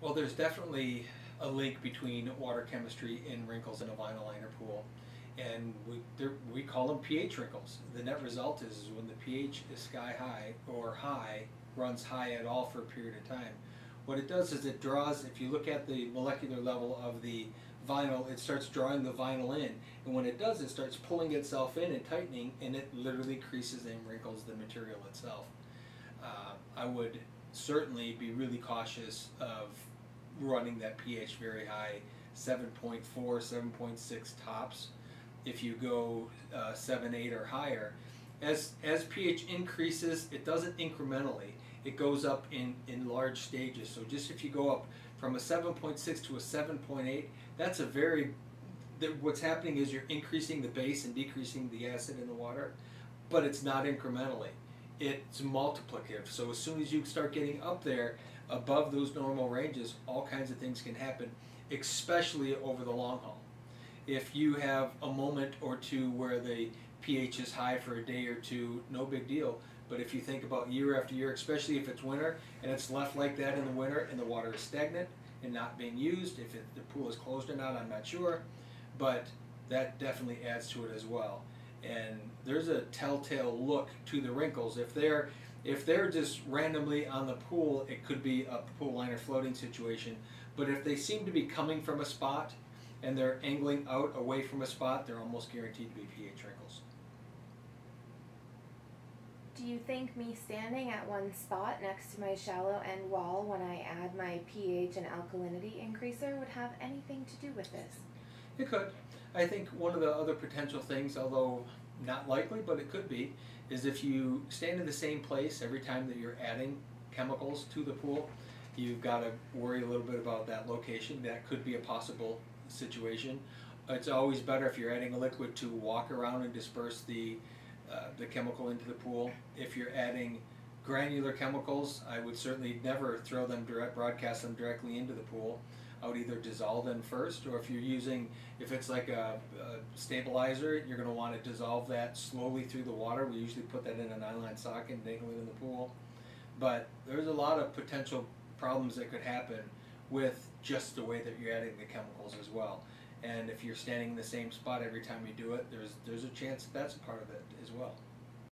Well, there's definitely a link between water chemistry in wrinkles in a vinyl liner pool, and we call them pH wrinkles. The net result is when the pH is sky high or high, runs high at all for a period of time. What it does is it draws, if you look at the molecular level of the vinyl, it starts drawing the vinyl in, and when it does, it starts pulling itself in and tightening, and it literally creases and wrinkles the material itself. I would certainly be really cautious of running that pH very high, 7.4, 7.6 tops. If you go 7, 8 or higher, as pH increases, it doesn't incrementally. It goes up in large stages. So just if you go up from a 7.6 to a 7.8, that's a very, what's happening is you're increasing the base and decreasing the acid in the water, but it's not incrementally. It's multiplicative. So as soon as you start getting up there above those normal ranges, all kinds of things can happen, especially over the long haul. If you have a moment or two where the pH is high for a day or two, no big deal. But if you think about year after year, especially if it's winter and it's left like that in the winter and the water is stagnant and not being used, if the pool is closed or not, I'm not sure, but that definitely adds to it as well. And there's a telltale look to the wrinkles. If they're just randomly on the pool, it could be a pool liner floating situation. But if they seem to be coming from a spot and they're angling out away from a spot, they're almost guaranteed to be pH wrinkles. Do you think me standing at one spot next to my shallow end wall when I add my pH and alkalinity increaser would have anything to do with this? It could. I think one of the other potential things, although not likely, but it could be, is if you stand in the same place every time that you're adding chemicals to the pool, you've got to worry a little bit about that location. That could be a possible situation. It's always better if you're adding a liquid to walk around and disperse the chemical into the pool. If you're adding granular chemicals, I would certainly never throw them broadcast them directly into the pool. I would either dissolve them first, or if it's like a stabilizer, you're going to want to dissolve that slowly through the water. We usually put that in a nylon socket and dangle it in the pool. But there's a lot of potential problems that could happen with just the way that you're adding the chemicals as well. And if you're standing in the same spot every time you do it, there's a chance that's a part of it as well.